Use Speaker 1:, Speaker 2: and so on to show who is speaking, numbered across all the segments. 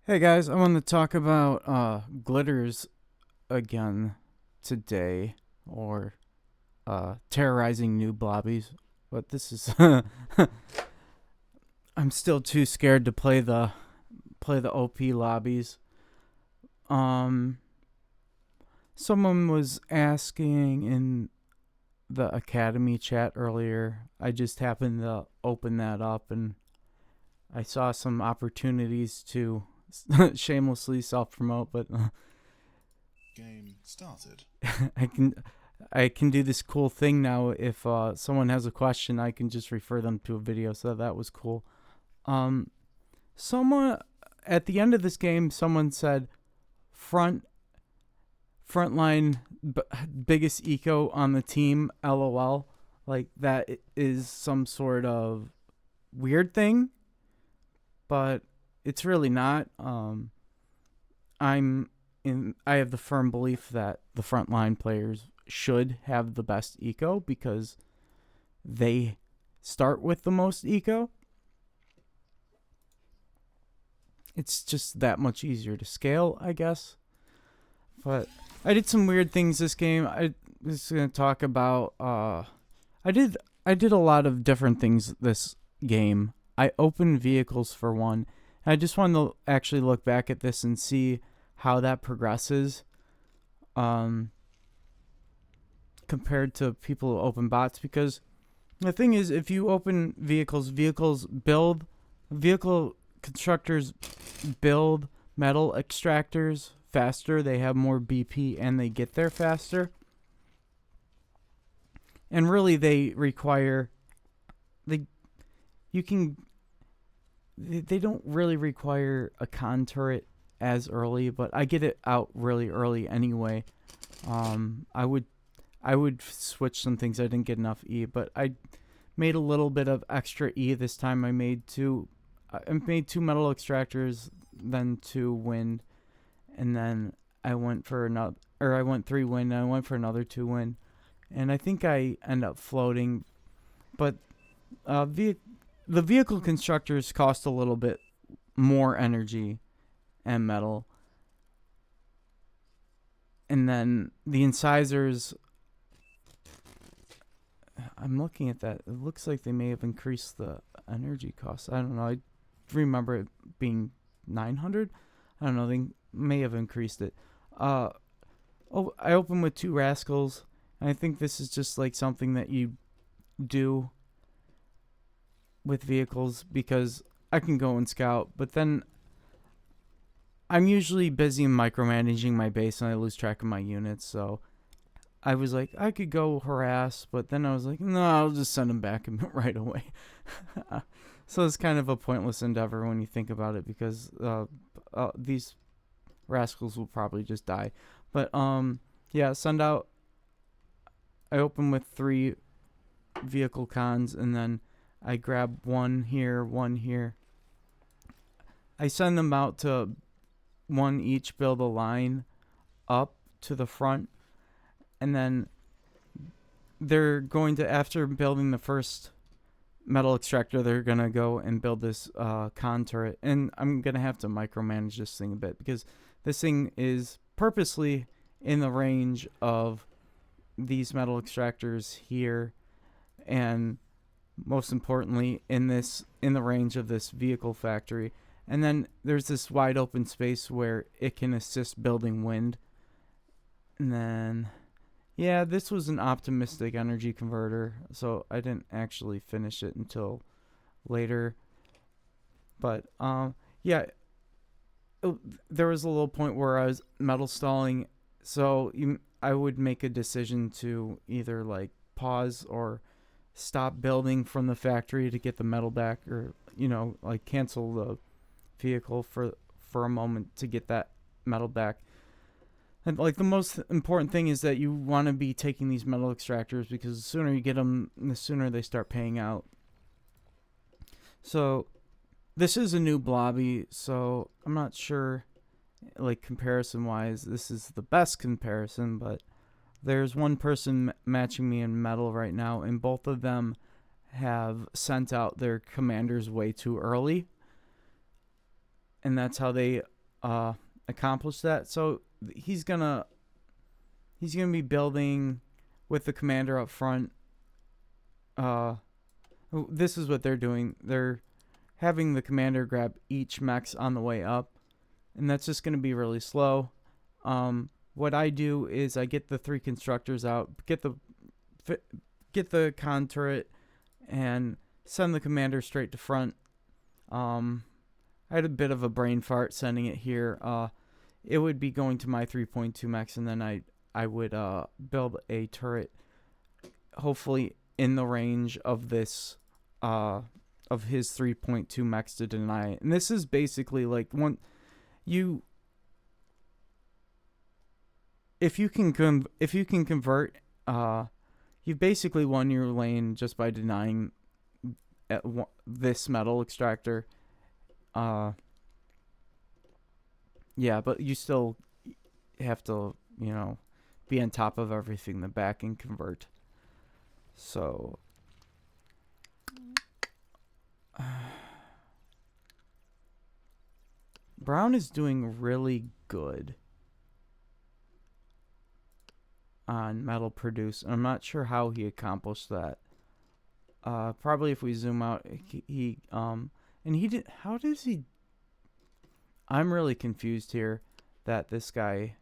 Speaker 1: Hey guys, I want to talk about glitters again today, or terrorizing noob lobbies. But this is I'm still too scared to play the OP lobbies. Um, Someone was asking in the academy chat earlier. I just happened to open that up and I saw some opportunities to shamelessly self promote, but
Speaker 2: Game started.
Speaker 1: I can I can do this cool thing now. If someone has a question, I can just refer them to a video. So that was cool. Um, someone at the end of this game, someone said front frontline biggest eco on the team. LOL. Like that is some sort of weird thing, but it's really not. I'm in. I have the firm belief that the frontline players should have the best eco because they start with the most eco. It's just that much easier to scale, I guess. But I did some weird things this game. I was gonna talk about. I did. I did a lot of different things this game. I opened vehicles for one. I just wanted to actually look back at this and see how that progresses. Um, Compared to people who open bots, because the thing is, if you open vehicles build, vehicle constructors build metal extractors faster. They have more BP and they get there faster. And really, they require they you can they don't really require a con turret as early, but I get it out really early anyway. I would switch some things. I didn't get enough E, but I made a little bit of extra E this time. I made two metal extractors, then two wind, and then I went for another, or I went three wind, and I went for another two wind, and I think I end up floating. But uh, ve- the vehicle constructors cost a little bit more energy and metal, and then the incisors. I'm looking at that. It looks like they may have increased the energy cost. I don't know. I remember it being 900. I don't know. They may have increased it. Uh, I opened with two rascals, and I think this is just like something that you do with vehicles because I can go and scout, but then I'm usually busy micromanaging my base and I lose track of my units. So I was like, I could go harass, but then I was like, no, I'll just send them back right away. So it's kind of a pointless endeavor when you think about it because these rascals will probably just die. But yeah, send out. I open with three vehicle cons, and then I grab one here, one here. I send them out to one each, build a line up to the front, and then they're going to, after building the first metal extractor, they're gonna go and build this con turret, and I'm gonna have to micromanage this thing a bit because this thing is purposely in the range of these metal extractors here, and most importantly in the range of this vehicle factory. And then there's this wide open space where it can assist building wind. And then yeah, this was an optimistic energy converter, so I didn't actually finish it until later. But yeah, there was a little point where I was metal stalling, so I would make a decision to either like pause or stop building from the factory to get the metal back, or like cancel the vehicle for a moment to get that metal back. And like the most important thing is that you want to be taking these metal extractors because the sooner you get them, the sooner they start paying out. So this is a new lobby, so I'm not sure, like comparison wise, this is the best comparison, but there's one person matching me in metal right now, and both of them have sent out their commanders way too early. and that's how they accomplish that. So he's gonna be building with the commander up front. This is what they're doing. They're having the commander grab each mechs on the way up, and that's just going to be really slow. What I do is I get the 3 constructors out, get the con turret, and send the commander straight to front. I had a bit of a brain fart sending it here. It would be going to my 3.2 mechs, and then I would build a turret, hopefully in the range of this of his 3.2 mechs to deny it. And this is basically like if you can convert, you've basically won your lane just by denying this metal extractor. Yeah, but you still have to, be on top of everything in the back and convert. So Brown is doing really good on metal produce. I'm not sure how he accomplished that. Probably if we zoom out, he and he did. How does he? I'm really confused here that this guy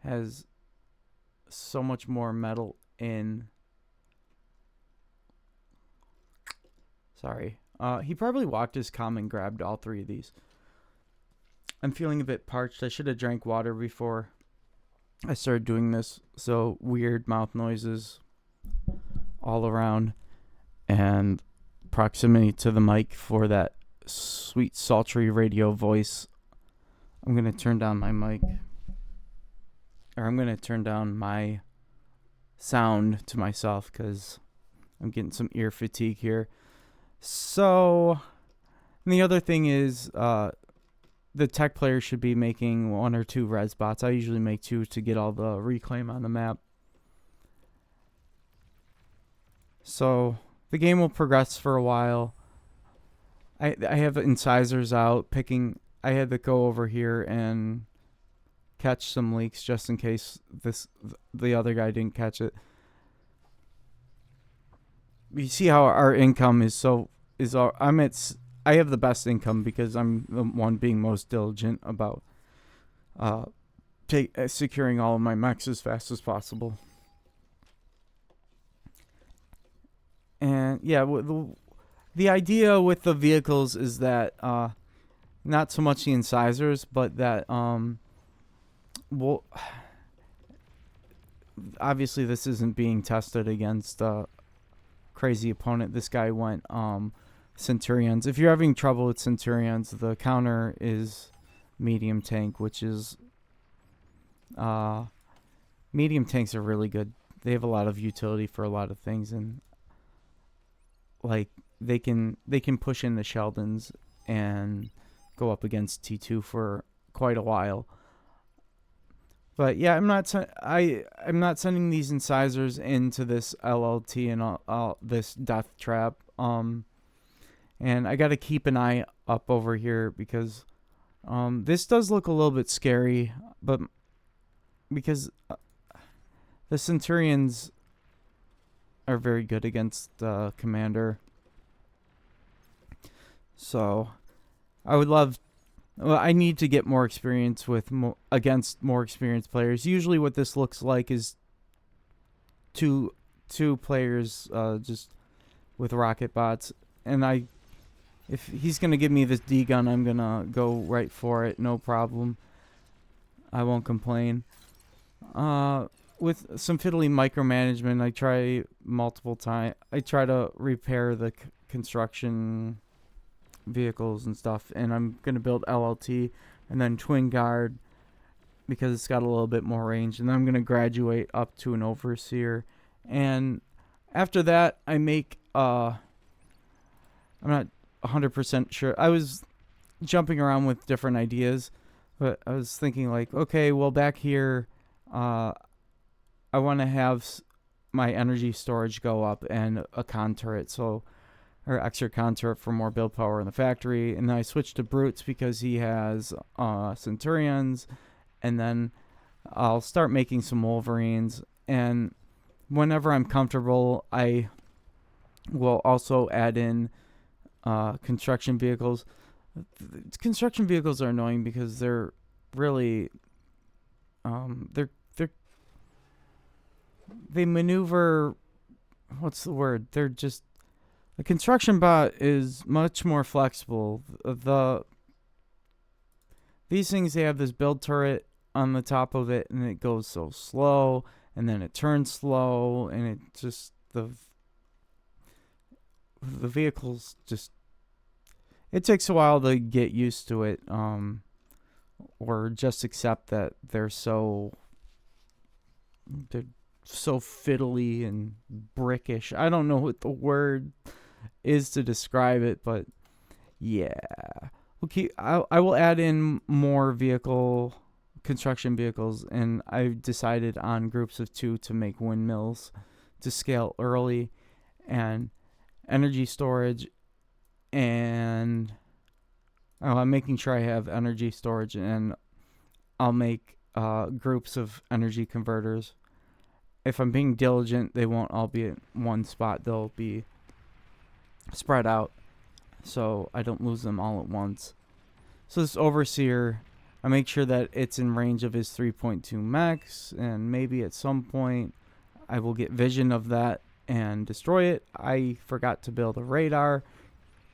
Speaker 1: has so much more metal in. Sorry. He probably walked his comm and grabbed all 3 of these. I'm feeling a bit parched. I should have drank water before I started doing this. So weird mouth noises all around, and proximity to the mic for that sweet, sultry radio voice. I'm going to turn down my mic. Or I'm going to turn down my sound to myself because I'm getting some ear fatigue here. So, and the other thing is, the tech player should be making 1 or 2 res bots. I usually make 2 to get all the reclaim on the map. So, the game will progress for a while. I have incisors out, I had to go over here and catch some leaks just in case the other guy didn't catch it. You see how our income I have the best income because I'm the one being most diligent about securing all of my mechs as fast as possible. And yeah, the idea with the vehicles is that not so much the incisors, but that obviously this isn't being tested against crazy opponent. This guy went Centurions. If you're having trouble with Centurions, the counter is medium tank, which is medium tanks are really good. They have a lot of utility for a lot of things, and like they can push in the Sheldons and go up against T2 for quite a while. But yeah, I'm not sending these incisors into this LLT and all this death trap. And I got to keep an eye up over here because this does look a little bit scary, but because the Centurions are very good against the commander. So I need to get more experience against more experienced players. Usually what this looks like is two players just with rocket bots, and if he's going to give me this D gun, I'm going to go right for it, no problem. I won't complain. With some fiddly micromanagement, I try multiple times. I try to repair the construction vehicles and stuff, and I'm going to build LLT and then Twin Guard because it's got a little bit more range, and then I'm going to graduate up to an Overseer. And after that, I make, I'm not 100% sure. I was jumping around with different ideas, but I was thinking like, okay, well back here, I want to have my energy storage go up and a con turret. So or extra con turret for more build power in the factory. And then I switched to brutes because he has centurions. And then I'll start making some wolverines. And whenever I'm comfortable, I will also add in construction vehicles. Construction vehicles are annoying because they're really they maneuver. What's the word? They're just, the construction bot is much more flexible. These things, they have this build turret on the top of it, and it goes so slow, and then it turns slow, and it just the vehicles just, it takes a while to get used to it, or just accept that they're so fiddly and brickish. I don't know what the word is to describe it, but yeah. Okay, I will add in more construction vehicles, and I've decided on groups of 2 to make windmills to scale early, and energy storage, and I'm making sure I have energy storage, and I'll make groups of energy converters. If I'm being diligent, they won't all be at one spot. They'll be spread out, so I don't lose them all at once. So this overseer, I make sure that it's in range of his 3.2 mechs, and maybe at some point I will get vision of that and destroy it. I forgot to build a radar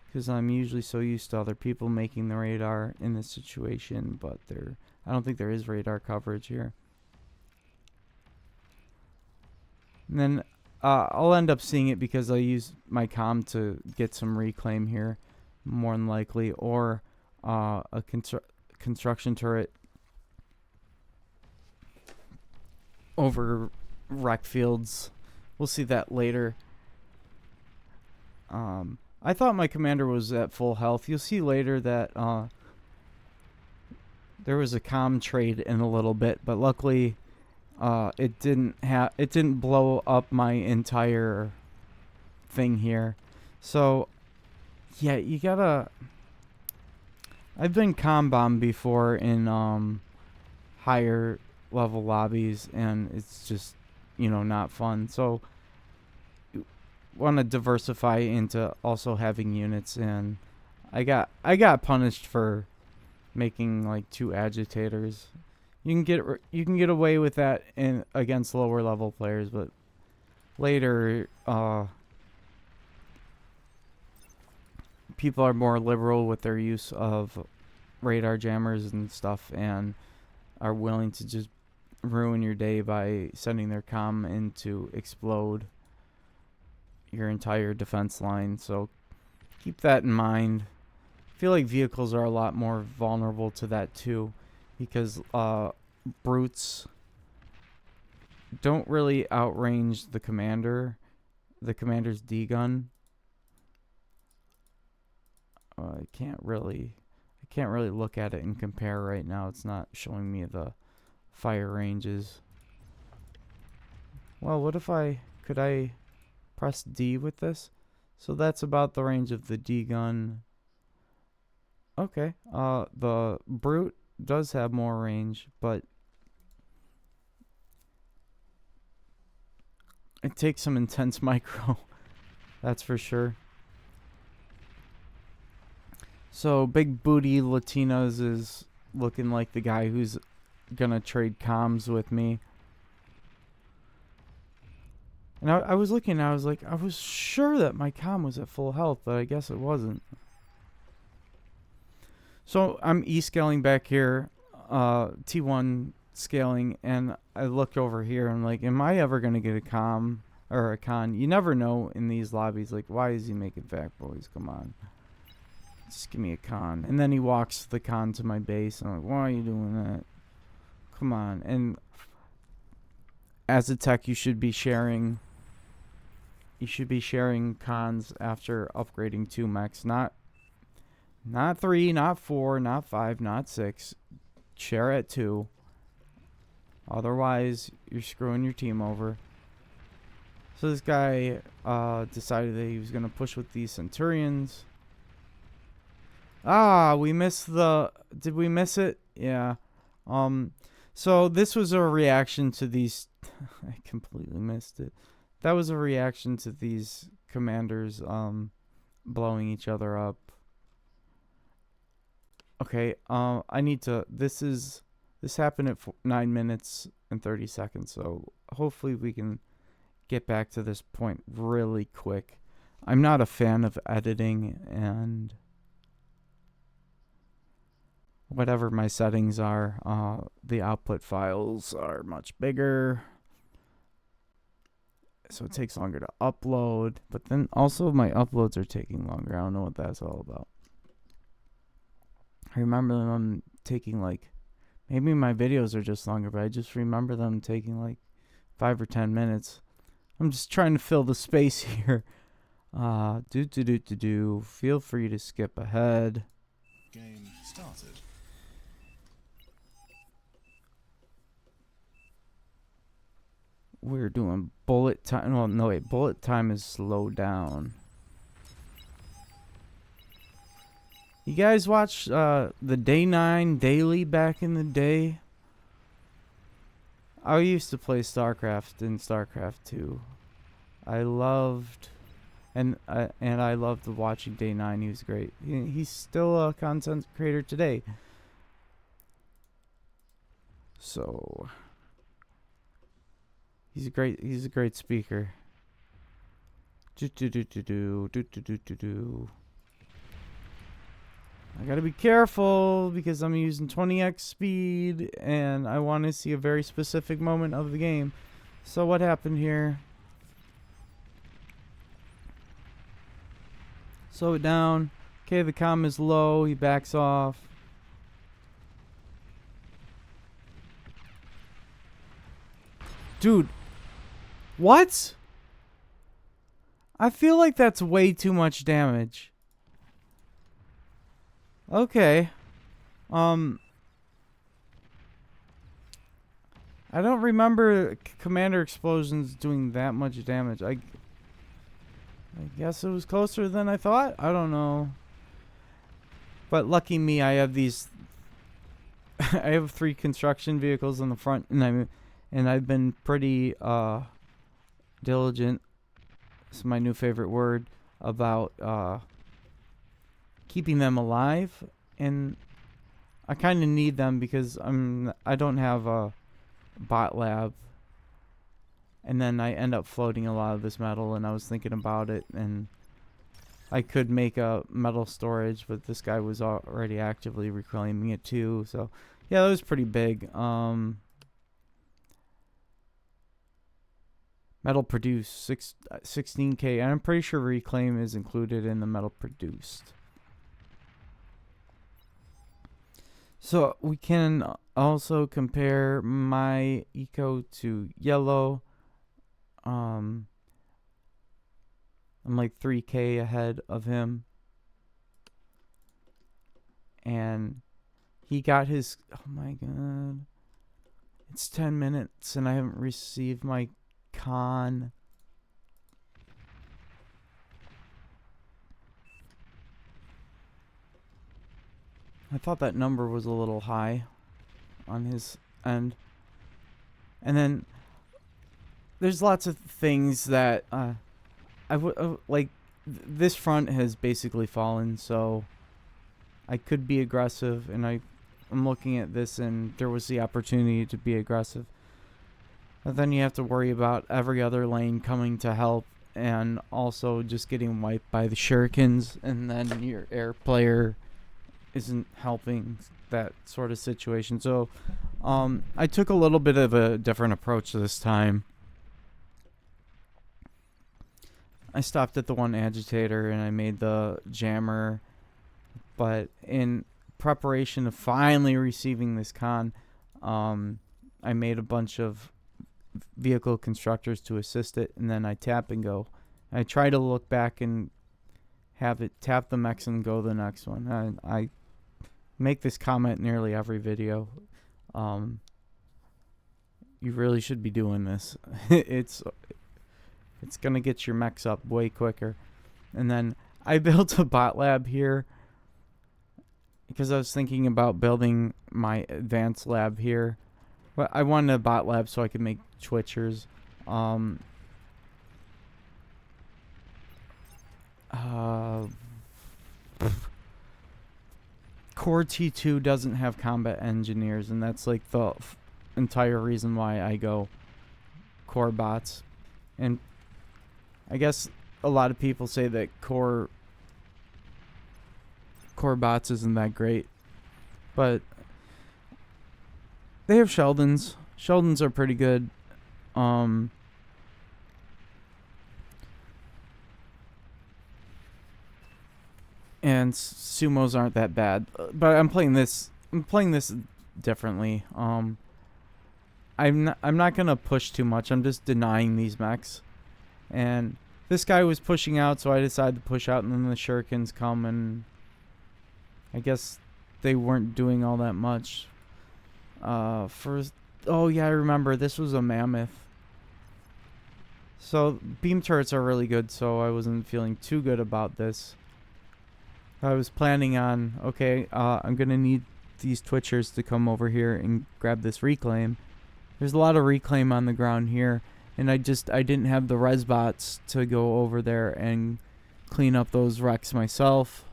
Speaker 1: because I'm usually so used to other people making the radar in this situation, but I don't think there is radar coverage here. And then I'll end up seeing it because I'll use my comm to get some reclaim here, more than likely, or a construction turret over wreck fields. We'll see that later. I thought my commander was at full health. You'll see later that there was a comm trade in a little bit, but luckily it didn't blow up my entire thing here. So yeah, you gotta, I've been comm bombed before in higher level lobbies, and it's just, not fun. So you want to diversify into also having units, and I got punished for making like 2 agitators. You can get away with that against lower level players, but later people are more liberal with their use of radar jammers and stuff, and are willing to just ruin your day by sending their comm in to explode your entire defense line. So keep that in mind. I feel like vehicles are a lot more vulnerable to that too, because brutes don't really outrange the commander's D-gun. I can't really look at it and compare right now. It's not showing me the fire ranges. Well, what if could I press D with this? So that's about the range of the D-gun. Okay, the brute does have more range, but it takes some intense micro, that's for sure. So Big Booty Latinos is looking like the guy who's gonna trade comms with me. And I was looking, I was like, I was sure that my comm was at full health, but I guess it wasn't. So I'm E-scaling back here, T1 scaling, and I look over here and I'm like, am I ever going to get a comm or a con? You never know in these lobbies. Like, why is he making fact boys? Come on. Just give me a con. And then he walks the con to my base. And I'm like, why are you doing that? Come on. And as a tech, you should be sharing cons after upgrading 2 mechs, not 3, not 4, not 5, not 6. Share at 2. Otherwise, you're screwing your team over. So this guy decided that he was gonna push with these centurions. Ah, we missed the. Did we miss it? Yeah. So this was a reaction to these. I completely missed it. That was a reaction to these commanders blowing each other up. Okay. I need to. This happened at 9 minutes and 30 seconds. So hopefully we can get back to this point really quick. I'm not a fan of editing, and whatever my settings are, the output files are much bigger, so it takes longer to upload. But then also my uploads are taking longer. I don't know what that's all about. I remember them taking like, maybe my videos are just longer, but I just remember them taking like 5 or 10 minutes. I'm just trying to fill the space here. Feel free to skip ahead.
Speaker 2: Game started.
Speaker 1: We're doing bullet time. Well, no, wait. Bullet time is slowed down. You guys watch the Day 9 daily back in the day? I used to play StarCraft in StarCraft 2. I loved, and I loved watching Day 9. He was great. He's still a content creator today. So he's a great speaker. I gotta be careful because I'm using 20x speed and I want to see a very specific moment of the game. So what happened here? Slow it down. Okay, the comm is low. He backs off. Dude. What? I feel like that's way too much damage. Okay. I don't remember commander explosions doing that much damage. I guess it was closer than I thought. I don't know. But lucky me, I have these I have 3 construction vehicles in the front, and I've been pretty diligent. It's my new favorite word about keeping them alive, and I kind of need them because I don't have a bot lab, and then I end up floating a lot of this metal, and I was thinking about it, and I could make a metal storage, but this guy was already actively reclaiming it too. So yeah, that was pretty big. Metal produced 16k, and I'm pretty sure reclaim is included in the metal produced. So we can also compare my eco to yellow. I'm like 3k ahead of him. And he got his, oh my god. It's 10 minutes and I haven't received my con. I thought that number was a little high on his end. And then there's lots of things that I would like. This front has basically fallen, so I could be aggressive, and I'm looking at this, and there was the opportunity to be aggressive. But then you have to worry about every other lane coming to help, and also just getting wiped by the shurikens, and then your air player isn't helping that sort of situation. So I took a little bit of a different approach this time. I stopped at the one agitator and I made the jammer, but in preparation of finally receiving this con, I made a bunch of vehicle constructors to assist it, and then I tap and go. I try to look back and have it tap the mechs and go the next one. I make this comment nearly every video. You really should be doing this. It's It's gonna get your mechs up way quicker. And then I built a bot lab here because I was thinking about building my advanced lab here. But I wanted a bot lab so I could make twitchers. Core T2 doesn't have combat engineers, and that's like the entire reason why I go core bots. And I guess a lot of people say that core bots isn't that great, but they have Sheldons. Sheldons are pretty good. And sumos aren't that bad, but I'm playing this differently. I'm not gonna push too much. I'm just denying these mechs, and this guy was pushing out, so I decided to push out, and then the shurikens come, and I guess they weren't doing all that much. Oh yeah, I remember this was a mammoth. So beam turrets are really good, so I wasn't feeling too good about this. I was planning on, okay, I'm gonna need these twitchers to come over here and grab this reclaim. There's a lot of reclaim on the ground here, and I didn't have the res bots to go over there and clean up those wrecks myself.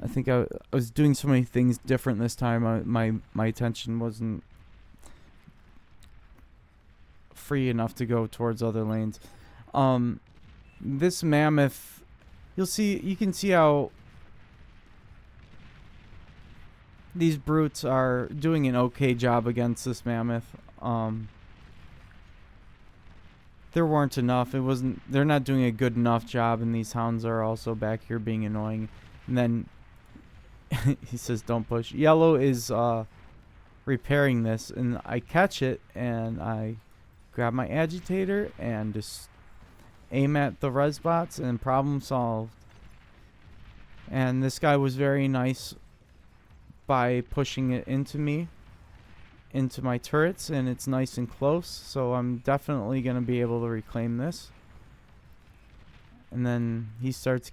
Speaker 1: I think I was doing so many things different this time. My attention wasn't free enough to go towards other lanes. This mammoth, you can see how these brutes are doing an okay job against this mammoth. There weren't enough. They're not doing a good enough job, and these hounds are also back here being annoying. And then he says don't push. Yellow is repairing this, and I catch it, and I grab my agitator and just aim at the res bots, and problem solved. And this guy was very nice by pushing it into my turrets, and it's nice and close, so I'm definitely going to be able to reclaim this. And then he starts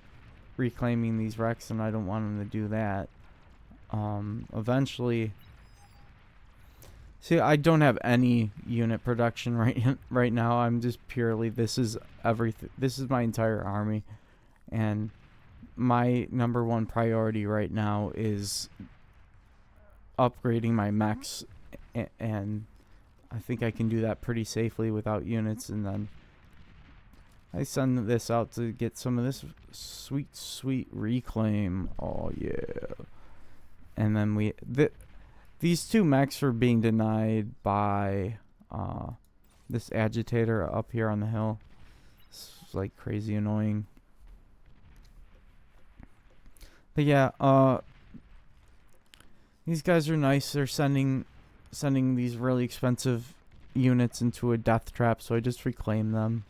Speaker 1: reclaiming these wrecks, and I don't want him to do that. Eventually, see, I don't have any unit production right now. I'm just purely, this is everything. This is my entire army, and my number one priority right now is upgrading my mechs, and I think I can do that pretty safely without units. And then I send this out to get some of this sweet reclaim. Oh yeah. And then these two mechs are being denied by this agitator up here on the hill. It's like crazy annoying. But yeah, these guys are nice. They're sending these really expensive units into a death trap, so I just reclaim them.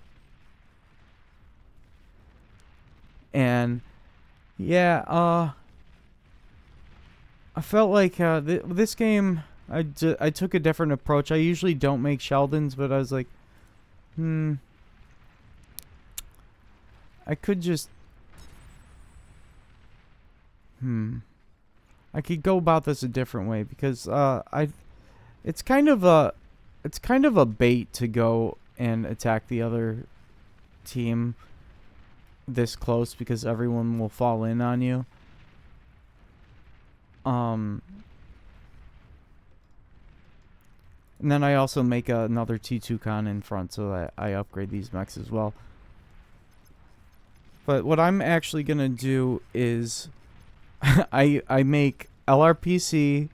Speaker 1: And yeah, I felt like this game, I took a different approach. I usually don't make Sheldons, but I was like, I could just, I could go about this a different way, because it's kind of a bait to go and attack the other team this close, because everyone will fall in on you. And then I also make another T2 con in front, so that I upgrade these mechs as well. But what I'm actually gonna do is I make LRPC,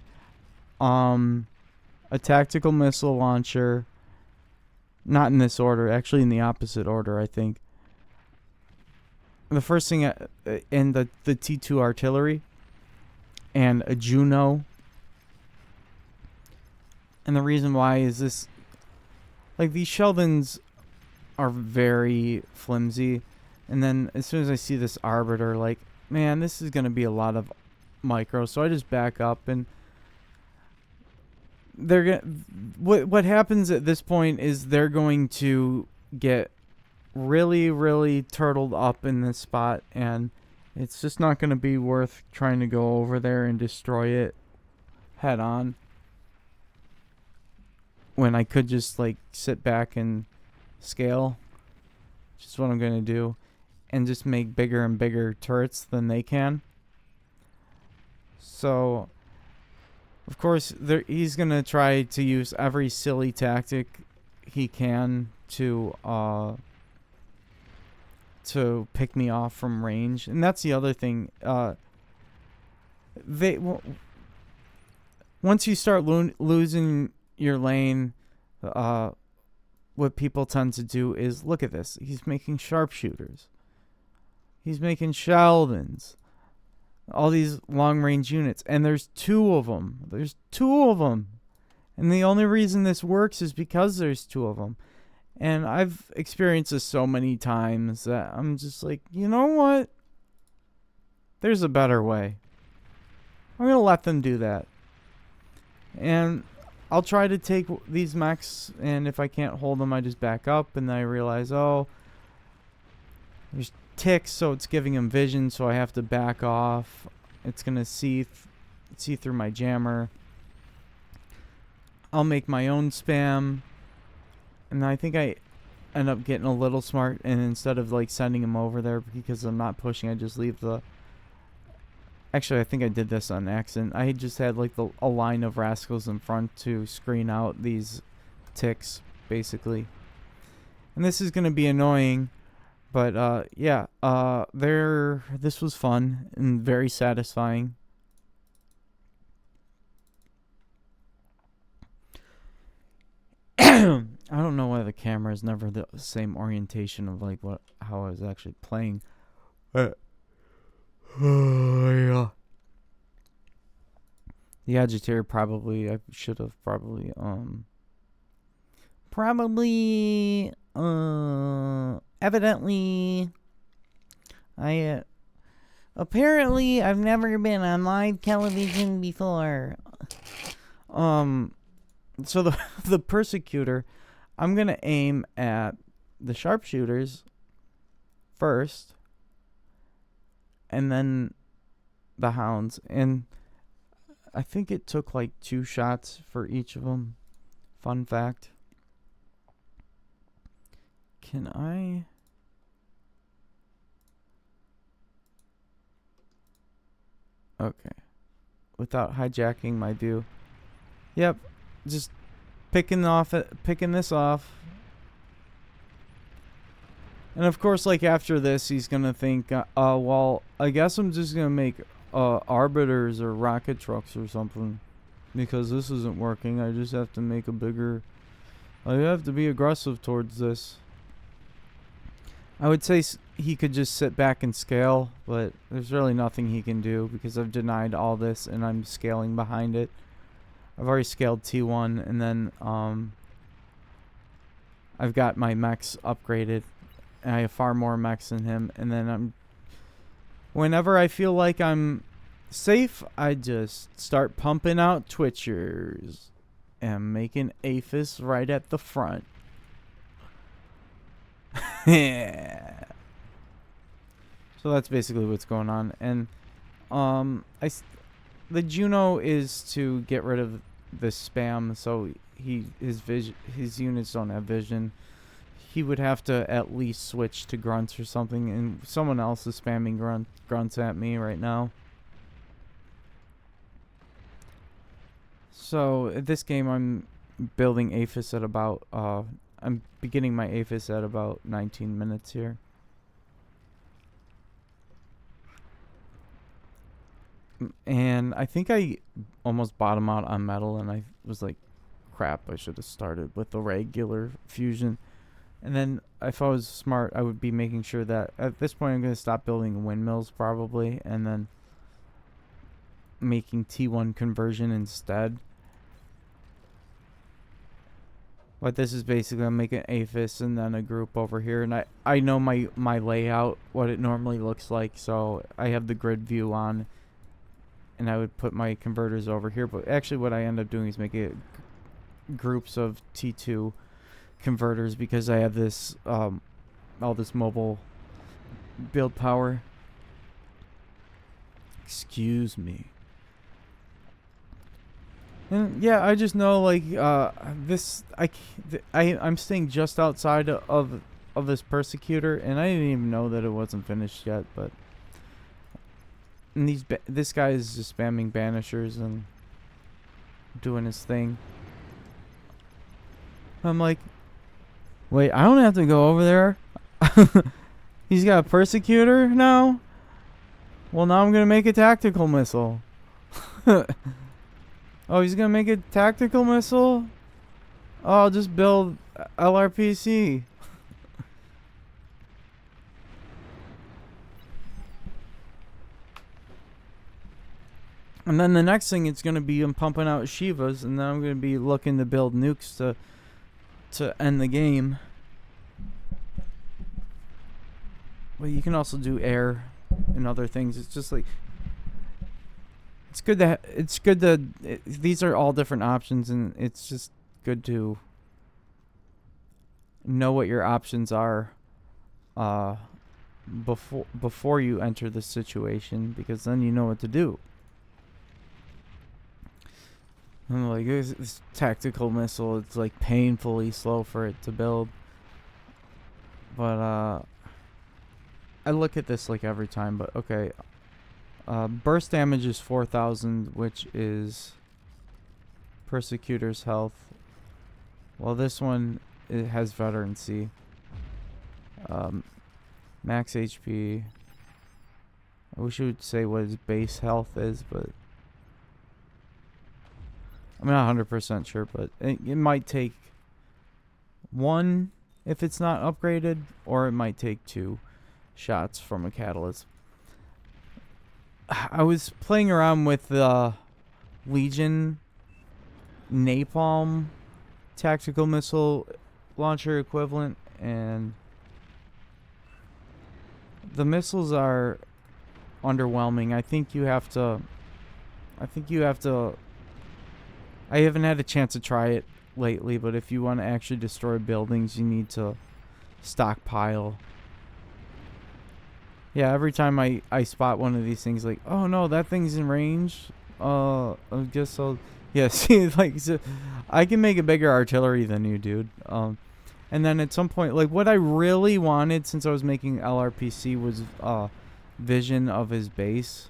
Speaker 1: a tactical missile launcher, not in this order, actually in the opposite order, I think. The first thing, in the T2 artillery, and a Juno. And the reason why is this, like, these Sheldons are very flimsy, and then as soon as I see this Arbiter, like, man, this is going to be a lot of micro, so I just back up, and they're gonna. What happens at this point is they're going to get really, really turtled up in this spot, and it's just not going to be worth trying to go over there and destroy it head on. When I could just like sit back and scale, which is what I'm going to do, and just make bigger and bigger turrets than they can. So, of course, he's going to try to use every silly tactic he can to pick me off from range. And that's the other thing. Once you start losing your lane, what people tend to do is, look at this. He's making sharpshooters. He's making Sheldons. All these long-range units. And there's two of them. And the only reason this works is because there's two of them. And I've experienced this so many times that I'm just like, you know what? There's a better way. I'm going to let them do that. And I'll try to take these mechs, and if I can't hold them, I just back up, and then I realize, oh, there's ticks, so it's giving him vision, so I have to back off. It's going to see through my jammer. I'll make my own spam, and I think I end up getting a little smart, and instead of like sending him over there because I'm not pushing, I just leave the... Actually, I think I did this on accident. I just had like a line of rascals in front to screen out these ticks, basically. And this is going to be annoying, but yeah, this was fun and very satisfying. I don't know why the camera is never the same orientation of like how I was actually playing. Yeah. The agitator probably, I should have probably, evidently, apparently I've never been on live television before. So the persecutor, I'm gonna aim at the sharpshooters first, and then the hounds. And I think it took like 2 shots for each of them. Fun fact. Can I... Okay. Without hijacking my view. Yep. Just picking this off. And of course, like after this, he's gonna think, well, I guess I'm just gonna make arbiters or rocket trucks or something, because this isn't working. I just have to make a bigger... I have to be aggressive towards this. I would say he could just sit back and scale, but there's really nothing he can do because I've denied all this and I'm scaling behind it. I've already scaled T1, and then I've got my mechs upgraded. And I have far more mechs than him, and then whenever I feel like I'm safe, I just start pumping out Twitchers and making APHIS right at the front. Yeah. So that's basically what's going on. And the Juno is to get rid of the spam, so his units don't have vision. He would have to at least switch to grunts or something, and someone else is spamming grunts at me right now. So at this game, I'm building APHIS at about I'm beginning my APHIS at about 19 minutes here. And I think I almost bottomed out on metal, and I was like, crap, I should have started with the regular fusion. And then if I was smart, I would be making sure that at this point I'm going to stop building windmills probably, and then making T1 conversion instead. But this is basically, I'm making APHIS and then a group over here. And I know my layout, what it normally looks like, so I have the grid view on. And I would put my converters over here. But actually what I end up doing is making groups of T2 converters because I have this all this mobile build power. Excuse me. And yeah, I just know like I'm staying just outside of this persecutor, and I didn't even know that it wasn't finished yet. But and this guy is just spamming banishers and doing his thing. I'm like, wait, I don't have to go over there. He's got a persecutor now. Well, now I'm gonna make a tactical missile. Oh, he's gonna make a tactical missile? Oh, I'll just build LRPC. And then the next thing it's gonna be I'm pumping out Shivas, and then I'm gonna be looking to build nukes to end the game. But you can also do air and other things. It's just like these are all different options, and it's just good to know what your options are before you enter the situation, because then you know what to do. I'm like, this tactical missile, it's like painfully slow for it to build. But I look at this like every time, but okay. Burst damage is 4,000, which is Persecutor's health. Well, this one, it has veterancy. Max HP. I wish it would say what his base health is, but I'm not 100% sure, but it might take 1 if it's not upgraded, or it might take 2 shots from a catalyst. I was playing around with the Legion Napalm tactical missile launcher equivalent, and the missiles are underwhelming. I think you have to I haven't had a chance to try it lately, but if you want to actually destroy buildings, you need to stockpile. Yeah, every time I spot one of these things, like, oh no, that thing's in range. I guess I'll. Yeah, see, like, so I can make a bigger artillery than you, dude. And then at some point, like, what I really wanted since I was making LRPC was vision of his base.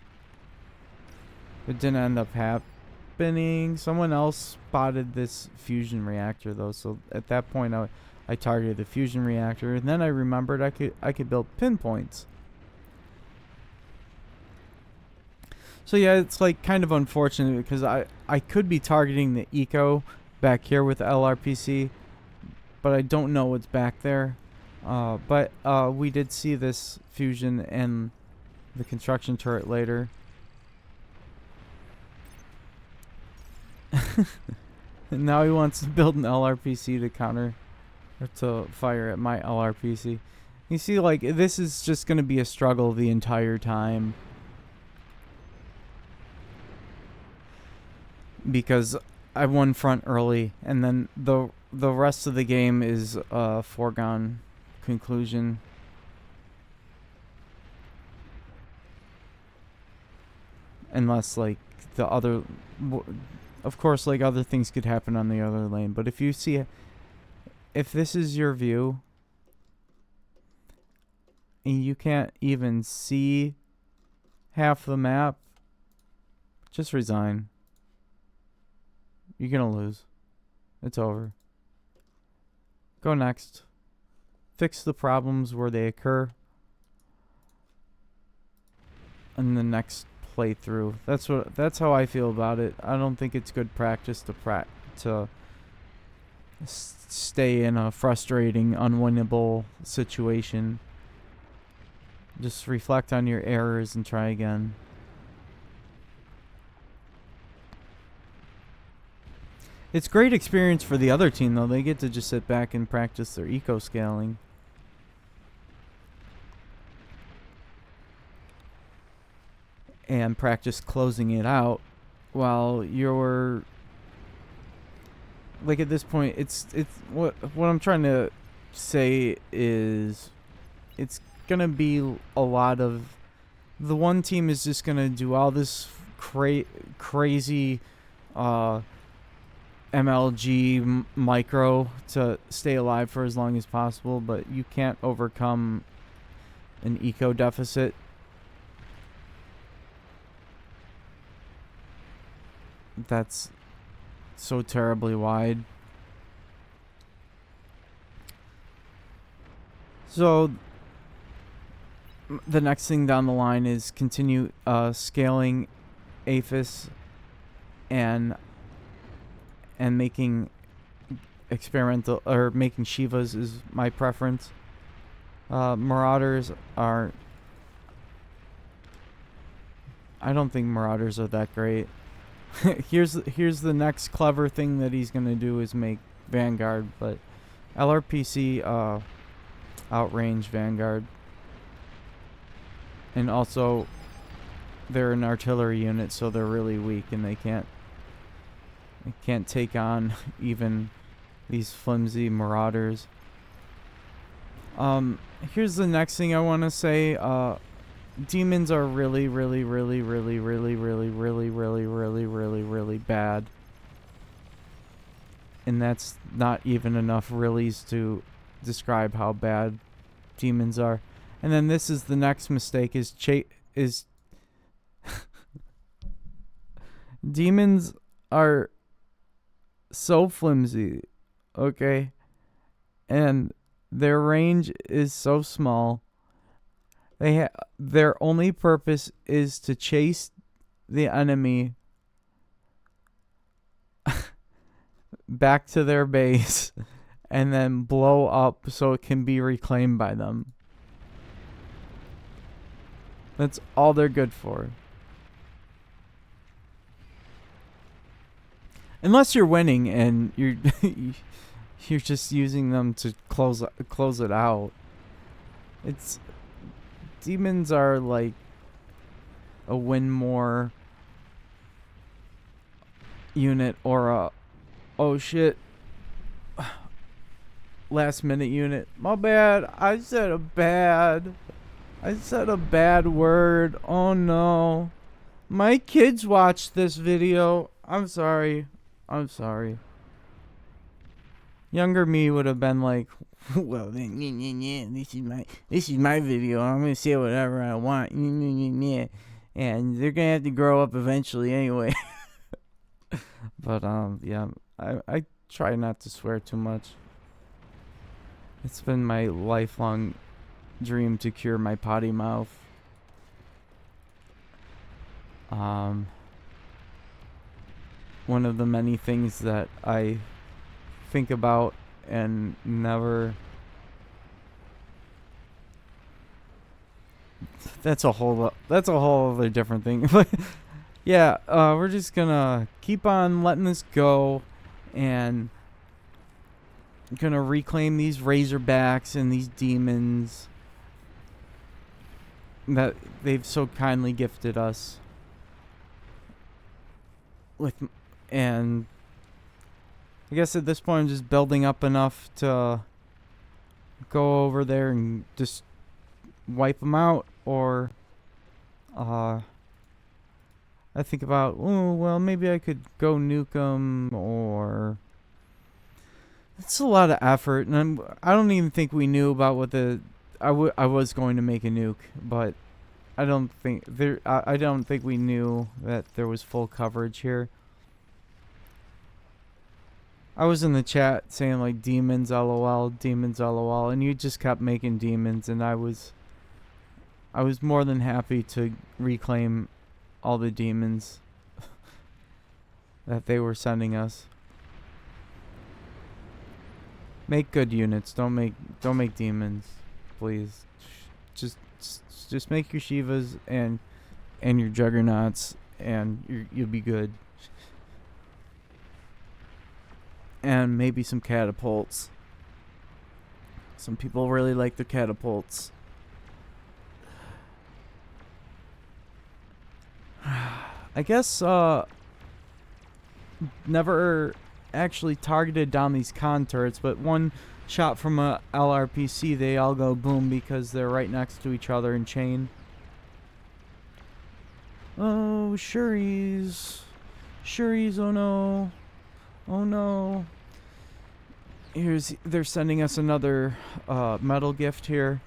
Speaker 1: It didn't end up happening. Someone else spotted this fusion reactor though, so at that point I targeted the fusion reactor, and then I remembered I could build pinpoints. So yeah, it's like kind of unfortunate because I could be targeting the eco back here with LRPC, but I don't know what's back there. But we did see this fusion and the construction turret later. Now he wants to build an LRPC to counter or to fire at my LRPC. You see, like, this is just going to be a struggle the entire time, because I won front early, and then the rest of the game is a foregone conclusion. Unless, like, the other... Of course, like, other things could happen on the other lane, but if you see... If this is your view, and you can't even see half the map, just resign. You're gonna lose. It's over. Go next. Fix the problems where they occur. In the next playthrough. That's how I feel about it. I don't think it's good practice to stay in a frustrating, unwinnable situation. Just reflect on your errors and try again. It's great experience for the other team, though. They get to just sit back and practice their eco scaling. And practice closing it out while you're like at this point, it's what I'm trying to say is it's gonna be a lot of the one team is just gonna do all this crazy MLG micro to stay alive for as long as possible, but you can't overcome an eco deficit. That's so terribly wide. So the next thing down the line is continue scaling APHIS and making experimental or making Shivas is my preference. Marauders are, I don't think Marauders are that great. here's the next clever thing that he's gonna do is make Vanguard, but LRPC outrange Vanguard, and also they're an artillery unit, so they're really weak and they can't take on even these flimsy Marauders. Here's the next thing I want to say. Demons are really bad. And that's not even enough reallys to describe how bad demons are. And then this is the next mistake is demons are so flimsy, okay? And their range is so small. Their only purpose is to chase the enemy back to their base and then blow up so it can be reclaimed by them. That's all they're good for. Unless you're winning and you're you're just using them to close it out. It's demons are like a win more unit or a oh shit last minute unit. My bad. I said a bad word. Oh no. My kids watched this video. I'm sorry. Younger me would have been like, well, then, this is my video. I'm gonna say whatever I want, and they're gonna have to grow up eventually anyway. But yeah, I try not to swear too much. It's been my lifelong dream to cure my potty mouth. One of the many things that I think about and never. That's a whole other different thing. But yeah, we're just gonna keep on letting this go, and gonna reclaim these Razorbacks and these demons that they've so kindly gifted us with. And I guess at this point I'm just building up enough to go over there and just wipe them out, or I think about, oh well, maybe I could go nuke them, or it's a lot of effort, and I don't even think we knew about what I was going to make a nuke, but I don't think we knew that there was full coverage here. I was in the chat saying like demons lol, and you just kept making demons, and I was more than happy to reclaim all the demons that they were sending us. Make good units, don't make demons, please. Just make your Shivas and your Juggernauts, and you'll be good. And maybe some catapults. Some people really like the catapults. I guess never actually targeted down these con turrets, but one shot from a LRPC, they all go boom because they're right next to each other in chain. Oh, Shuri's. Shuri's, oh no. Oh no. They're sending us another metal gift here.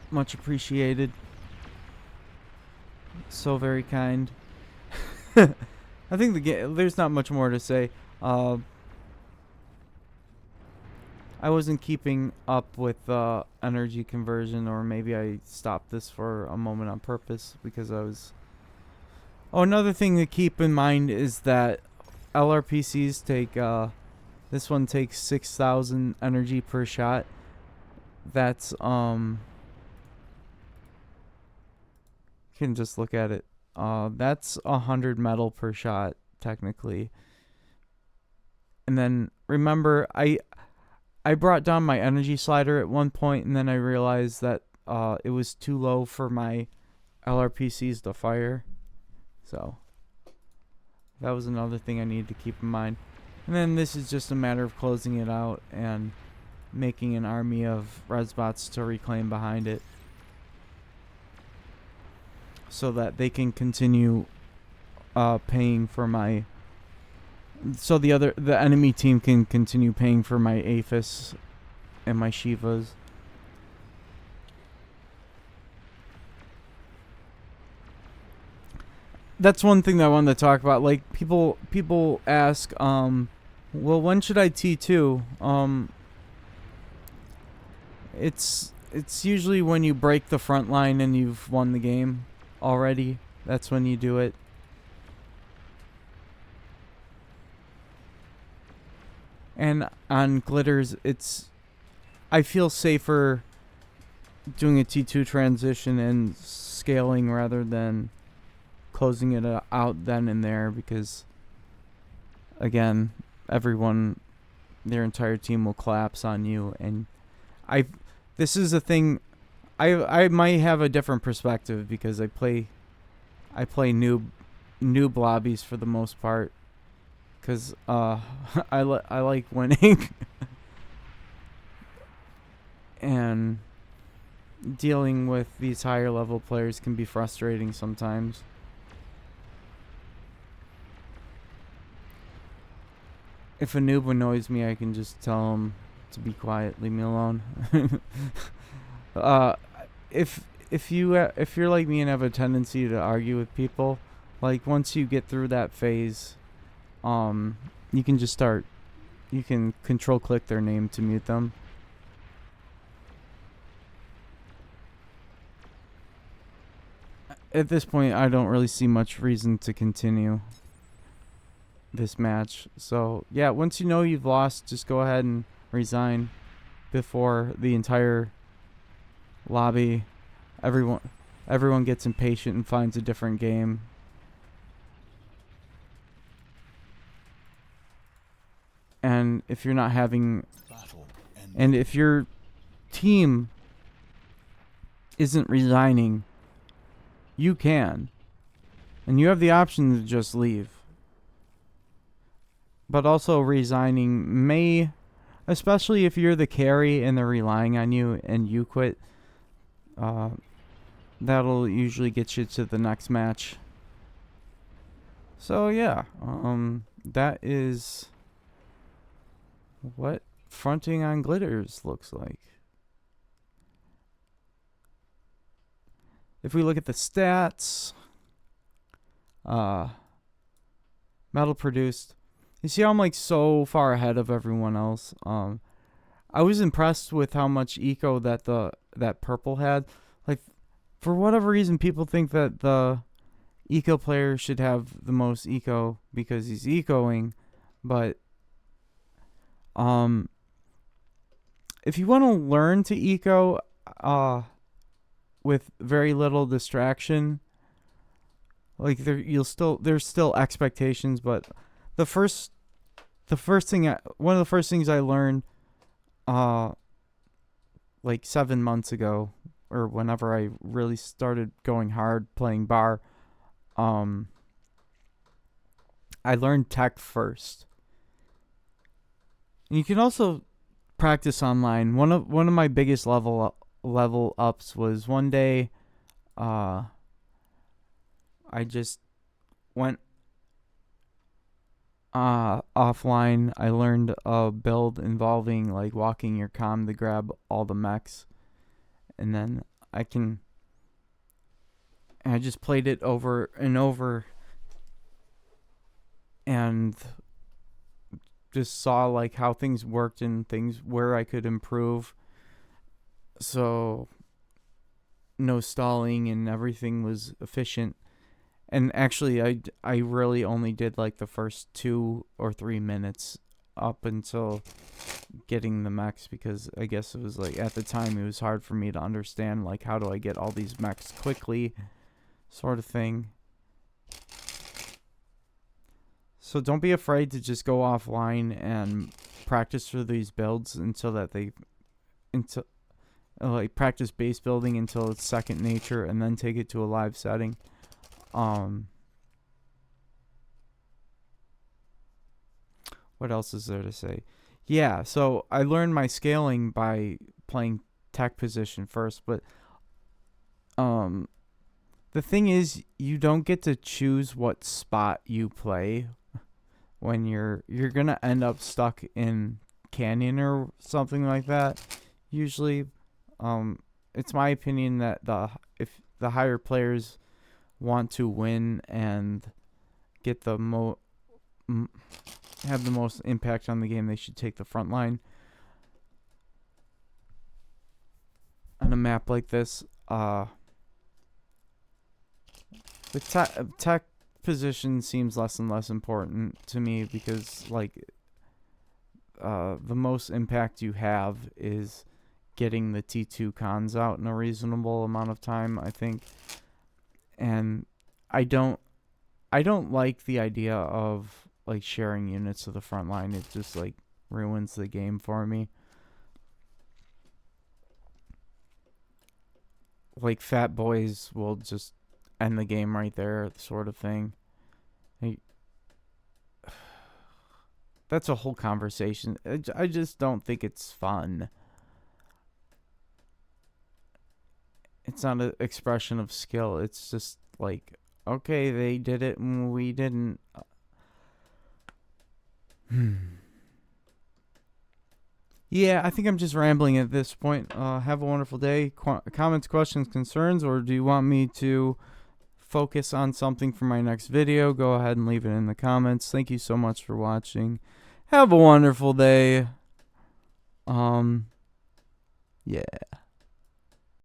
Speaker 1: Much appreciated. So very kind. I think there's not much more to say. I wasn't keeping up with energy conversion, or maybe I stopped this for a moment on purpose because I was... Oh, another thing to keep in mind is that LRPCs take... this one takes 6,000 energy per shot. That's... You can just look at it. That's 100 metal per shot, technically. And then, remember, I brought down my energy slider at one point, and then I realized that it was too low for my LRPCs to fire. So, that was another thing I needed to keep in mind. And then this is just a matter of closing it out and making an army of resbots to reclaim behind it, so that they can continue paying for my... So the enemy team can continue paying for my Aphis and my Shivas. That's one thing that I wanted to talk about. Like, people ask, well, when should I T2? It's usually when you break the front line and you've won the game already. That's when you do it. And on glitters, I feel safer doing a T2 transition and scaling rather than closing it out then and there, because again, their entire team will collapse on you. And this is a thing. I might have a different perspective because I play noob lobbies for the most part, because I like winning. And dealing with these higher level players can be frustrating sometimes. If a noob annoys me, I can just tell him to be quiet, leave me alone. If you're like me and have a tendency to argue with people, like once you get through that phase, you can control click their name to mute them. At this point, I don't really see much reason to continue this match. So yeah, once you know you've lost, just go ahead and resign before the entire lobby, everyone gets impatient and finds a different game. And if you're not having, and if your team isn't resigning, you can, and you have the option to just leave. But also resigning may, especially if you're the carry and they're relying on you and you quit, that'll usually get you to the next match. So yeah, that is what fronting on glitters looks like. If we look at the stats, metal produced, you see how I'm like so far ahead of everyone else. I was impressed with how much eco that purple had. Like, for whatever reason, people think that the eco player should have the most eco because he's ecoing, but if you want to learn to eco with very little distraction, like there's still expectations, but one of the first things I learned like 7 months ago, or whenever I really started going hard playing bar, I learned tech first. And you can also practice online. One of my biggest level ups was one day I just went offline. I learned a build involving like walking your comm to grab all the mechs, and then I just played it over and over and just saw like how things worked and things where I could improve. So no stalling and everything was efficient. And actually I really only did like the first 2 or 3 minutes up until getting the mechs, because I guess it was like at the time it was hard for me to understand like how do I get all these mechs quickly, sort of thing. So don't be afraid to just go offline and practice for these builds until like practice base building until it's second nature, and then take it to a live setting. What else is there to say? Yeah, so I learned my scaling by playing tech position first, but the thing is you don't get to choose what spot you play when you're going to end up stuck in canyon or something like that. Usually it's my opinion that if the higher players want to win and get the have the most impact on the game, they should take the front line. On a map like this, the tech position seems less and less important to me, because like the most impact you have is getting the T2 cons out in a reasonable amount of time, I think. And I don't like the idea of like sharing units to the front line. It just like ruins the game for me. Like fat boys will just end the game right there, sort of thing. That's a whole conversation. I just don't think it's fun. It's not an expression of skill. It's just like, okay, they did it and we didn't. Yeah, I think I'm just rambling at this point. Have a wonderful day. Comments, questions, concerns, or do you want me to focus on something for my next video? Go ahead and leave it in the comments. Thank you so much for watching. Have a wonderful day. Yeah.